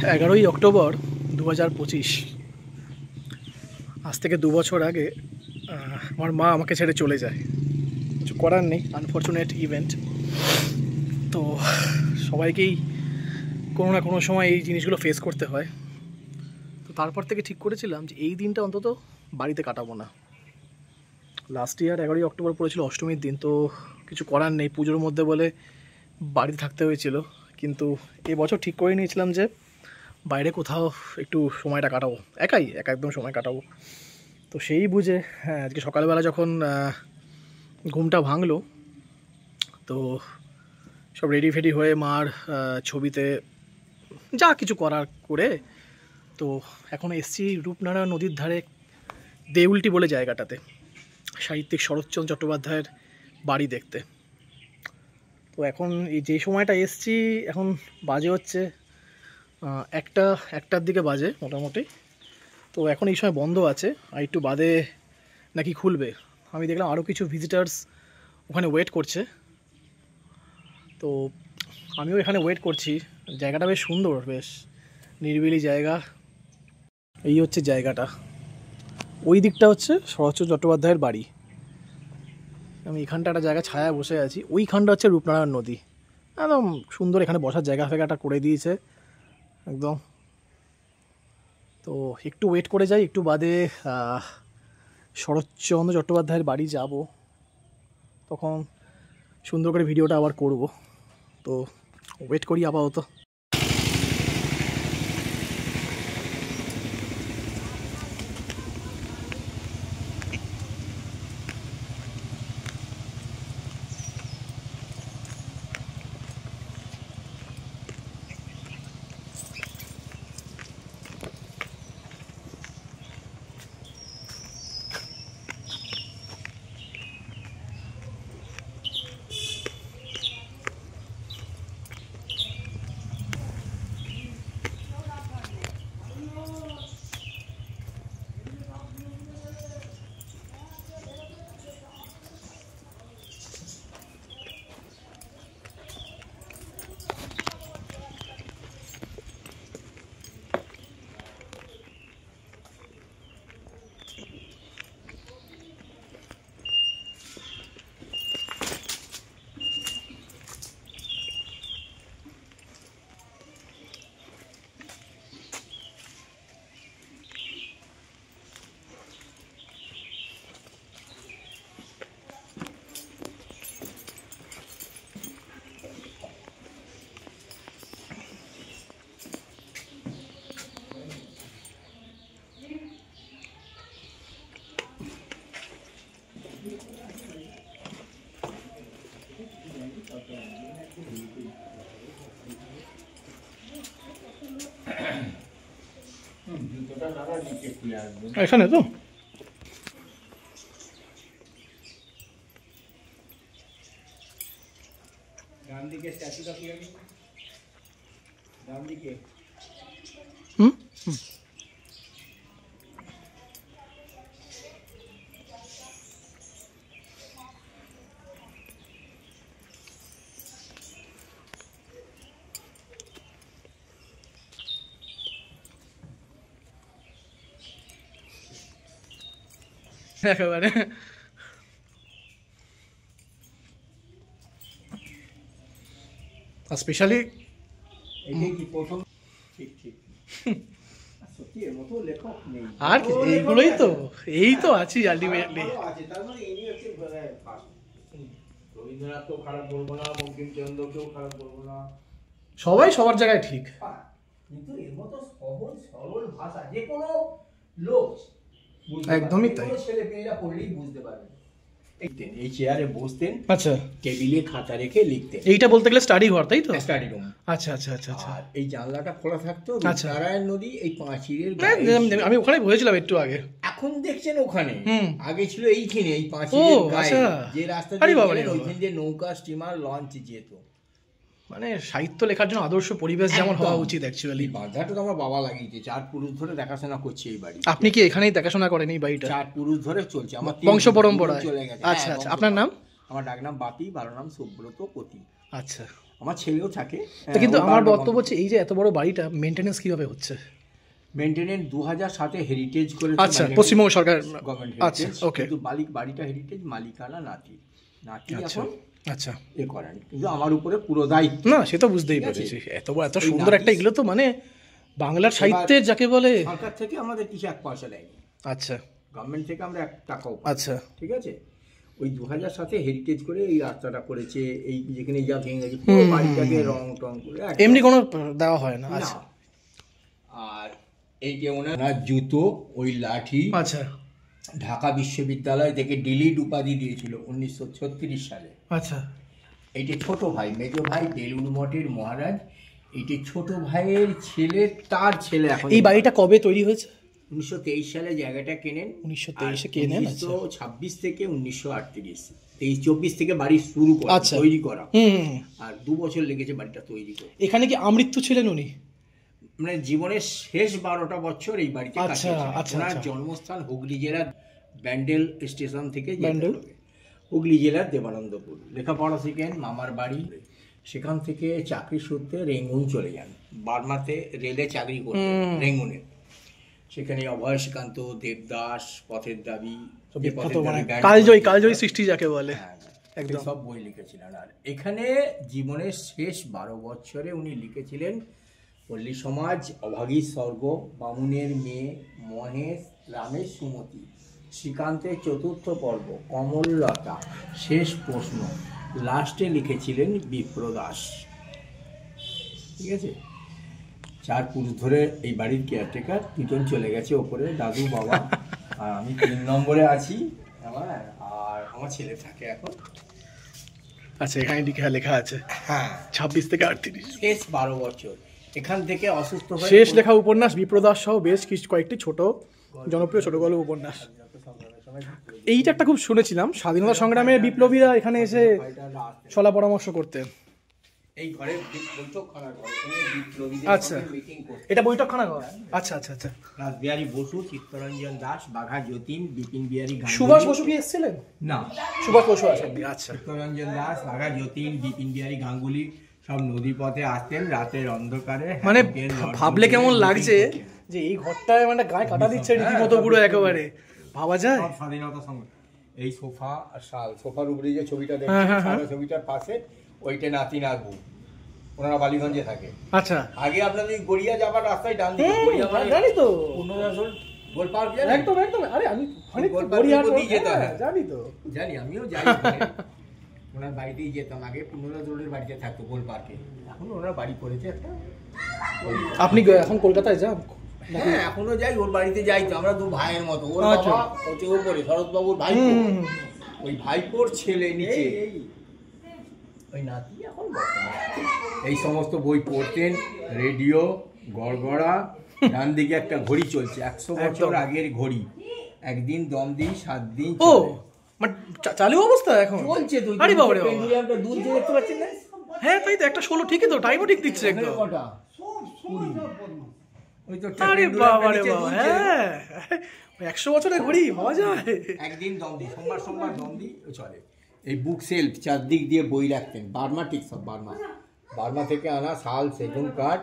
11ই October 2025। আজ থেকে 2 বছর আগে আমার মা আমাকে ছেড়ে চলে যায়। কিছু করার নেই, আনফর্চুনেট ইভেন্ট। তো সবাইকেই কোনো না কোনো সময় এই জিনিসগুলো ফেস করতে হয়। তো তারপর থেকে ঠিক করেছিলাম যে এই দিনটা অন্তত বাড়িতে কাটাবো না। লাস্ট ইয়ার 11ই অক্টোবর পড়েছিল অষ্টমীর দিন, তো কিছু করার নেই, পুজোর মধ্যে বলে বাড়িতে থাকতে হয়েছিল। কিন্তু এবছর ঠিক করে নিয়েছিলাম যে বাইরে কোথাও একটু সময়টা কাটাবো, একদম সময় কাটাবো। তো সেই বুঝে আজকে সকালবেলা যখন ঘুমটা ভাঙলো, তো সব রেডি ফেডি হয়ে মার ছবিতে যা কিছু করার করে, তো এখন এসছি রূপনারায়ণ নদীর ধারে দেউলটি বলে জায়গাটাতে সাহিত্যিক শরৎচন্দ্র চট্টোপাধ্যায়ের বাড়ি দেখতে। তো এখন এই যে সময়টা এসছি, এখন বাজে হচ্ছে একটার দিকে বাজে মোটামুটি। তো এখন এই সময় বন্ধ আছে, আর একটু বাদে নাকি খুলবে। আমি দেখলাম আরও কিছু ভিজিটার্স ওখানে ওয়েট করছে, তো আমিও এখানে ওয়েট করছি। জায়গাটা বেশ সুন্দর, বেশ নিরিবিলি জায়গা। এই হচ্ছে জায়গাটা, ওই দিকটা হচ্ছে শরৎচন্দ্র চট্টোপাধ্যায়ের বাড়ি। আমি এখানটা একটা জায়গা ছায়া বসে আছি, ওইখানটা হচ্ছে রূপনারায়ণ নদী। একদম সুন্দর, এখানে বসার জায়গা ফেগাটা করে দিয়েছে একদম। তো একটু ওয়েট করে যাই, একটু বাদে শরৎচন্দ্র চট্টোপাধ্যায়ের বাড়ি যাব, তখন সুন্দর করে ভিডিওটা আবার করব। তো ওয়েট করি আপাতত। এখানে তো ডান দিকে স্ট্যাচুটা কি আছে? ডান দিকে একেবারে স্পেশালি এটাই কি প্রথম? ঠিক ঠিক সত্যি এর মতো লেখক নেই। আর কি, এইগুলোই তো, এই তো আছি আলটিমেটলি। আছে তার মানে ইনি হচ্ছে ফার্স্ট। রবীন্দ্রনাথকেও খারাপ বলবো না, বঙ্কিমচন্দ্রকেও খারাপ বলবো না, সবাই সবার জায়গায় ঠিক। কিন্তু এর মতো সহজ সরল ভাষা যে কোনো লোক একদমই তাই, ছেলে মেয়েরা পড়লেই বুঝতে পারবে। এই চেয়ারে বসতেন, আচ্ছা, টেবিলে খাতা রেখে লিখতেন। এইটা বলতে গেলে স্টাডি ঘর, তাই তো? Study room. আচ্ছা আচ্ছা আচ্ছা আচ্ছা। আর এই জানলাটা খোলা থাকতো, আচ্ছা। নারায়ণ নদী এই পাঁচিরের আমি ওখানে বসেছিলাম একটু আগে। এখন দেখছেন ওখানে, আগে ছিল এইখানে এই ও পাঁচিরের গায়ে, আচ্ছা, যে রাস্তা আরে দিয়ে বাবা রে গেলেন বাবা। ওইখান দিয়ে নৌকা, স্টিমার, লঞ্চ যেত। মানে সাহিত্য লেখার জন্য আদর্শ পরিবেশ যেমন হওয়া একদম। উচিত অ্যাকচুয়ালি। এই বাধাটা তো আমার বাবা লাগিয়েছে, 4 পুরুষ ধরে দেখাশোনা করছে এই বাড়ি। আপনি কি এখানেই দেখাশোনা করেন এই বাড়িটা? 4 পুরুষ ধরে চলছে আমার, বংশ পরম্পরায় চলে গেছে। আচ্ছা হ্যাঁ, আচ্ছা। বংশ আপনার নাম? আমার ডাক নাম বাপি, 12 নাম সুব্রত পতি। আচ্ছা, আমার ছেলেও থাকে। তো কিন্তু আমার বক্তব্য হচ্ছে এই যে এত বড় বাড়িটা মেনটেনেন্স কিভাবে হচ্ছে? মেনটেনেন্স 2007-এ হেরিটেজ করে, আচ্ছা, পশ্চিমবঙ্গ সরকার। গভর্নমেন্ট আচ্ছা, হেরিটেজ, ওকে। কিন্তু বাড়িটা হেরিটেজ, মালিকানা নাতি আচ্ছা এখন আচ্ছা। এ করেন, কিন্তু আমার উপরে পুরো দায়িত্ব। না সে তো বুঝতেই ঠিক আছে? পেরেছি, এত সুন্দর একটা, এগুলো তো মানে বাংলার সাহিত্যের যাকে বলে। সরকার থেকে আমাদের কিছু 1 পয়সা দেয়নি, আচ্ছা গভর্নমেন্ট থেকে আমরা 1 টাকাও পাই। আচ্ছা। ঠিক আছে, ওই 2007-এ হেরিটেজ করে এই রাস্তাটা করেছে, এই যেখানে যা ভেঙে গেছে পুরো বাড়িটাকে রং টং করে এমনি কোনো দেওয়া হয় না? না। আচ্ছা। আর এই যে ওনার জুতো, ওই লাঠি আচ্ছা ঢাকা বিশ্ববিদ্যালয় থেকে ডিলিট উপাধি দিয়েছিল 1936 সালে। আচ্ছা। এইটি ছোট ভাই, মেজ ভাই বেলুড় মঠের মহারাজ, এইটি ছোট ভাইয়ের ছেলে, তার ছেলে। এখন এই বাড়িটা কবে তৈরি হয়েছে? 1923 সালে জায়গাটা কেনেন। 1923-এ কেনেন। 1926 থেকে 1938, 23-24 থেকে বাড়ি শুরু করা, আচ্ছা। তৈরি করা। হুম। আর 2 বছর লেগেছে বাড়িটা তৈরি করতে। এখানে কি আমৃত্যু ছিলেন উনি? মানে জীবনের শেষ 12টা বছর এই বাড়িতে কাটিয়েছেন। আচ্ছা, ওনার আচ্ছা। জন্মস্থান হুগলি জেলার ব্যান্ডেল স্টেশন থেকে যেতে ব্যান্ডেল? হবে। হুগলি জেলার দেবানন্দপুর। লেখাপড়া শিখেন মামার বাড়ি, সেখান থেকে চাকরি সূত্রে রেঙ্গুন চলে যান। বার্মাতে রেলে চাকরি করতেন রেঙ্গুনে। সেখানে অভয় শ্রীকান্ত, দেবদাস, পথের দাবি, বিখ্যাত মানে কালজয়ী সৃষ্টি যাকে বলে, একদম সব বই লিখেছিলেন। আর এখানে জীবনের শেষ 12 বছরে উনি লিখেছিলেন পল্লী সমাজ, অভাগীর স্বর্গ, বামুনের মেয়ে, মহেশ, রামের সুমতি, শ্রীকান্তের 4র্থ পর্ব, কমললতা, শেষ প্রশ্ন, লাস্টে লিখেছিলেন বিপ্রদাস। ঠিক আছে, 4 পুরুষ ধরে এই বাড়ির কেয়ারটেকার, 2জন চলে গেছে ওপরে, দাদু বাবা, আর আমি 3 নম্বরে আছি। আর আমার ছেলে থাকে এখন। আচ্ছা, এখানে লেখা আছে হ্যাঁ, 26 থেকে 38। শেষ 12 বছর এখান থেকে অসুস্থ হয়ে শেষ লেখা উপন্যাস বিপ্রদাস সহ বেশ কিছু কয়েকটি ছোট জনপ্রিয় ছোট গল্প উপন্যাস। এইটা একটা খুব শুনেছিলাম, স্বাধীনতা সংগ্রামে বিপ্লবীরা এখানে এসে সলা পরামর্শ করতেন। এই ঘরে বৈঠকখানা ঘর, এখানে বিপ্লবীদের আচ্ছা, সঙ্গে মিটিং করতেন। এটা বৈঠকখানা ঘর। আচ্ছা আচ্ছা আচ্ছা। রাসবিহারী বসু, চিত্তরঞ্জন দাস, বাঘা যতীন, বিপিন বিহারী গাঙ্গুলি। সুভাষ বসু কি এসেছিলেন? না, সুভাষ বসু আসেননি। আচ্ছা। চিত্তরঞ্জন দাস, বাঘা যতীন, বিপিন বিহারী গাঙ্গুলি সব নদীপথে আসতেন রাতের অন্ধকারে। মানে ভাবলে কেমন লাগছে যে এই ঘরটায় মানে গায়ে কাটা দিচ্ছে রীতিমতো পুরো একেবারে, ভাবা যায়। স্বাধীনতা সংগ্রাম। এই সোফা আর শাল, সোফার উপরে যে ছবিটা দেখছেন, সাদা ছবিটার পাশে ওইটা নাতি নাতবু, ওনারা বালিগঞ্জে থাকে। আচ্ছা। আগে আপনাদের গড়িয়া যাবার রাস্তায় ডান দিকে, গড়িয়া মানে জানি তো, গোল পার্ক, একদম একদম। আরে আমি জানি তো, জানি, আমিও যাই। ওনার বাড়িতেই যেতাম আগে, পুনরাজ রোডের বাড়িতে থাকতো গোল পার্কে। এখন ওনার বাড়ি করেছে একটা। আপনি এখন কলকাতায় যান? হ্যাঁ, এখনো যাই, ওর বাড়িতে যাই তো। আমরা 2 ভাইয়ের মতো। ওর বাবা হচ্ছে ওপরে, শরৎবাবুর ভাইপো, ওই ভাইপোর ছেলে নিচে, ওই নাতি এখন বর্তমানে। এই সমস্ত বই পড়তেন। রেডিও, গড়গড়া, ডান দিকে একটা ঘড়ি চলছে, 100 বছর আগের ঘড়ি। একদিন দম দিই, 7 দিন ও মানে চালু অবস্থা এখন চলছে। আরে বাবা রে বাবা, পেন্ডুলিয়ামটা দুধ যে দেখতে পাচ্ছেন না? হ্যাঁ তাই তো, একটা 16 ঠিকই তো, টাইমও ঠিক দিচ্ছে একদম। কটা? ওই তো আরে বাবা রে বাবা, হ্যাঁ 100 বছরের ঘড়ি পাওয়া যায়। একদিন দম দিই, সোমবার দম দিই, চলে। এই বুক সেলফ, চারদিক দিয়ে বই রাখতেন। বার্মা, ঠিক সব বার্মা থেকে আনা শাল, সেগুন কাঠ।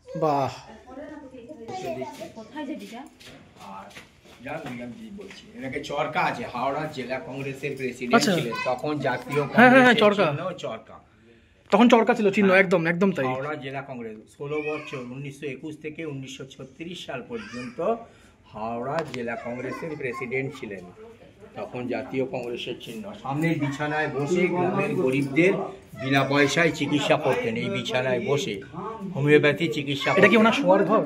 বাহ। আর বলছি, এনাকে চরকা আছে, হাওড়া জেলা কংগ্রেসের প্রেসিডেন্ট ছিলেন তখন। জাতীয় চরকা, তখন চরকা ছিল চিহ্ন, একদম একদম তাই। হাওড়া জেলা কংগ্রেস 16 বছর, 1921 থেকে 1936 সাল পর্যন্ত হাওড়া জেলা কংগ্রেসের প্রেসিডেন্ট ছিলেন। তখন জাতীয় কংগ্রেসের চিহ্ন। সামনের বিছানায় বসে গ্রামের গরিবদের বিনা পয়সায় চিকিৎসা করতেন। এই বিছানায় বসে হোমিওপ্যাথি চিকিৎসা। এটা কি ওনার শোয়ার ঘর?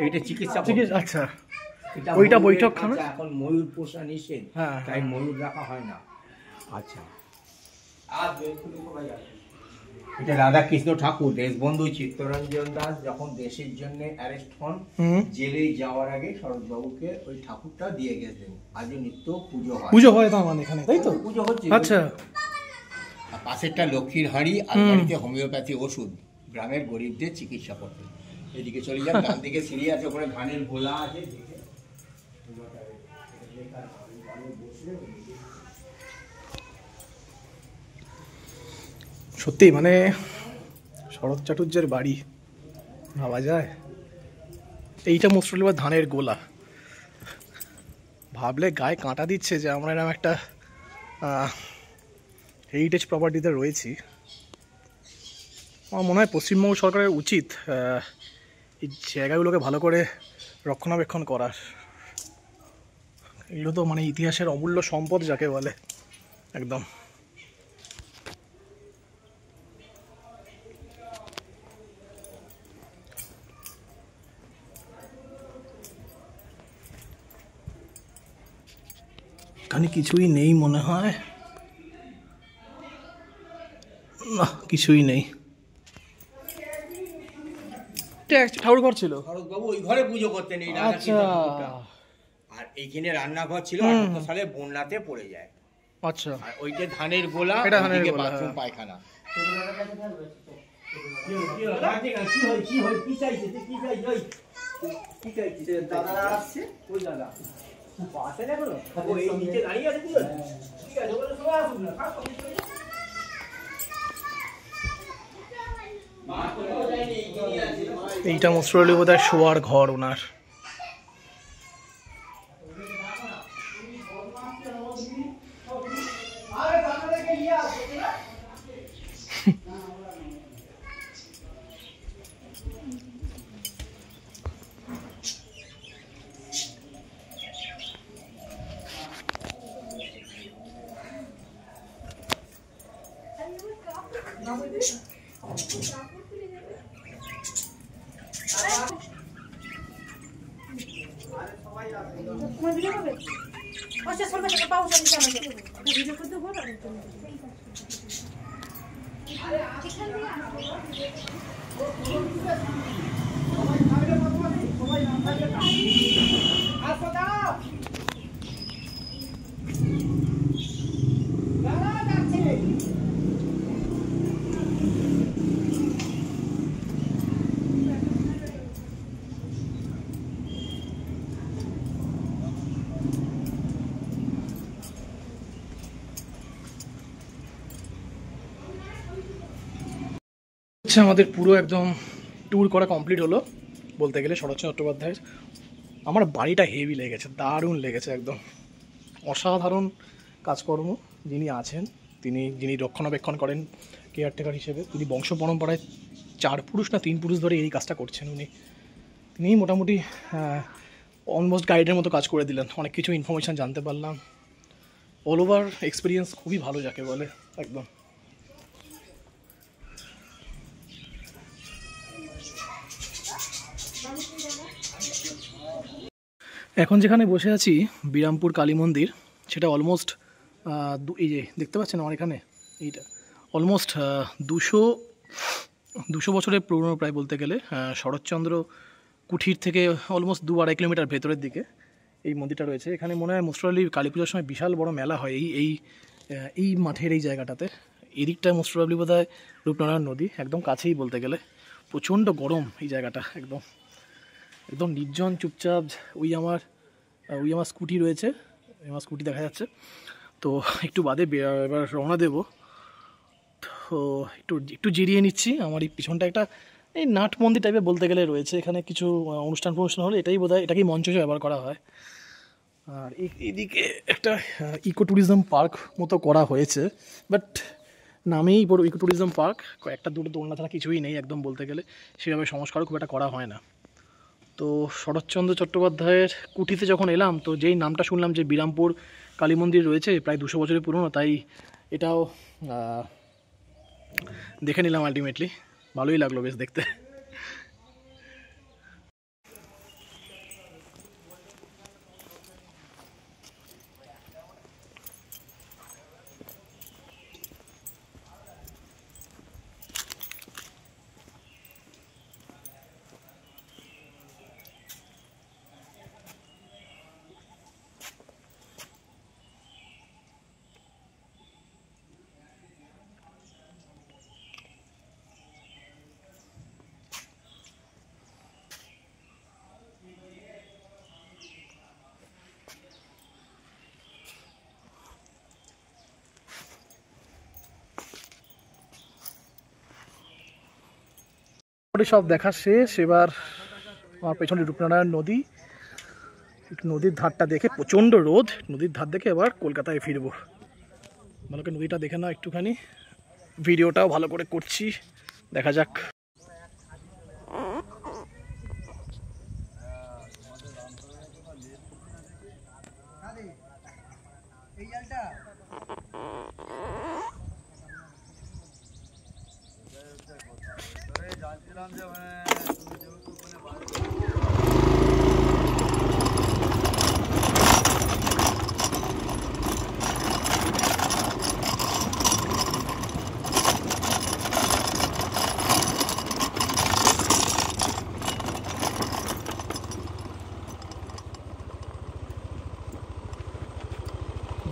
এটা চিকিৎসা। আচ্ছা, ওইটা বৈঠকখানা। এখন ময়ূর পোষা নিষেধ, তাই ময়ূর রাখা হয় না। আচ্ছা, এটা রাধাকৃষ্ণ ঠাকুর, দেশবন্ধু চিত্তরঞ্জন দাস যখন দেশের জন্য অ্যারেস্ট হন, জেলে যাওয়ার আগে শরৎবাবুকে ওই ঠাকুরটা দিয়ে গেছেন। আজও নিত্য পুজো হয় তার মানে এখানে, তাই তো? পুজো হচ্ছে। আচ্ছা, পাশেরটা লক্ষ্মীর হাঁড়ি, আর বাড়িতে হোমিওপ্যাথি ওষুধ, গ্রামের গরিবদের চিকিৎসা করতেন। এদিকে চলে যান, ডান দিকে সিঁড়ি আছে, ওখানে ধানের গোলা আছে। সত্যি মানে শরৎ চাটুর্যের বাড়ি, ভাবা যায়। এইটা মোস্টলি বা ধানের গোলা, ভাবলে গায়ে কাঁটা দিচ্ছে যে আমরা এরকম একটা হেরিটেজ প্রপার্টিতে রয়েছি। আমার মনে হয় পশ্চিমবঙ্গ সরকারের উচিত এই জায়গাগুলোকে ভালো করে রক্ষণাবেক্ষণ করার। এগুলো তো মানে ইতিহাসের অমূল্য সম্পদ যাকে বলে, একদম। এখানে কিছুই নেই মনে হয়, না কিছুই নেই। ঠাকুর ঘর ছিল, বাবু ওই ঘরে পুজো করতেন এই রাজা আচ্ছা ঠাকুরটা। আর এইখানে রান্নাঘর ছিল, 78 সালে বন্যাতে পড়ে যায়। আচ্ছা, আর ওইটা ধানের গোলা, এটা ধানের ওইদিকে গোলা, বাথরুম হ্যাঁ। পায়খানা। দাদারা আসছে, ওই দাদা আসে না এখনো, ও এই নিচে দাঁড়িয়ে আছে। ঠিক আছে, ওরা সবাই আসুন না, এইটা মোস্টলি বোধ হয় শোয়ার ঘর ওনার। আমাদের পুরো একদম ট্যুর করা কমপ্লিট হলো বলতে গেলে শরৎচন্দ্র চট্টোপাধ্যায়ের। আমার বাড়িটা হেভি লেগেছে, দারুণ লেগেছে, একদম অসাধারণ কাজকর্ম যিনি আছেন, যিনি রক্ষণাবেক্ষণ করেন কেয়ারটেকার হিসেবে। তিনি বংশ পরম্পরায় 4 পুরুষ না 3 পুরুষ ধরে এই কাজটা করছেন তিনি মোটামুটি অলমোস্ট গাইডের মতো কাজ করে দিলেন। অনেক কিছু ইনফরমেশান জানতে পারলাম। অল ওভার এক্সপিরিয়েন্স খুবই ভালো যাকে বলে, একদম। এখন যেখানে বসে আছি বিরামপুর কালী মন্দির, সেটা অলমোস্ট এই যে দেখতে পাচ্ছেন আমার এখানে, এইটা অলমোস্ট 200 বছরের পুরনো প্রায় বলতে গেলে। শরৎচন্দ্র কুঠির থেকে অলমোস্ট 2-2.5 কিলোমিটার ভেতরের দিকে এই মন্দিরটা রয়েছে। এখানে মনে হয় মোস্টলি কালী পুজোর সময় বিশাল বড় মেলা হয় এই মাঠের এই জায়গাটাতে। এদিকটা মোস্ট প্রবলি বোধ হয় রূপনারায়ণ নদী, একদম কাছেই বলতে গেলে। প্রচণ্ড গরম এই জায়গাটা, একদম একদম নির্জন চুপচাপ। ওই আমার স্কুটি রয়েছে, আমার স্কুটি দেখা যাচ্ছে। তো একটু বাদে এবার রওনা দেব। তো একটু জিরিয়ে নিচ্ছি। আমার এই পিছনটা একটা এই নাট মন্দির টাইপের বলতে গেলে রয়েছে। এখানে কিছু অনুষ্ঠান হলে এটাই বোধহয়, এটাকেই মঞ্চ হিসেবে ব্যবহার করা হয়। আর এইদিকে একটা ইকো ট্যুরিজম পার্ক মতো করা হয়েছে, বাট নামেই বড় ইকো ট্যুরিজম পার্ক, একটা দুটো দোলনা ছাড়া কিছুই নেই একদম বলতে গেলে। সেভাবে সংস্কারও খুব একটা করা হয় না। তো শরৎচন্দ্র চট্টোপাধ্যায়ের কুঠিতে যখন এলাম, তো যেই নামটা শুনলাম যে বিরামপুর কালী মন্দির রয়েছে, প্রায় 200 বছরের পুরনো, তাই এটাও দেখে নিলাম। আলটিমেটলি ভালোই লাগলো বেশ দেখতে। মোটামুটি সব দেখা শেষ। এবার আমার পেছনে রূপনারায়ণ নদী, একটু নদীর ধারটা দেখে, প্রচণ্ড রোদ, নদীর ধার দেখে এবার কলকাতায় ফিরবো। ভালো করে নদীটা দেখে নাও একটুখানি, ভিডিওটাও ভালো করে করছি, দেখা যাক।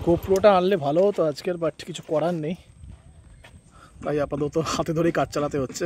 গোপ্রোটা আনলে ভালো হতো আজকের, বাট কিছু করার নেই, তাই আপাতত হাতে ধরেই কাজ চালাতে হচ্ছে।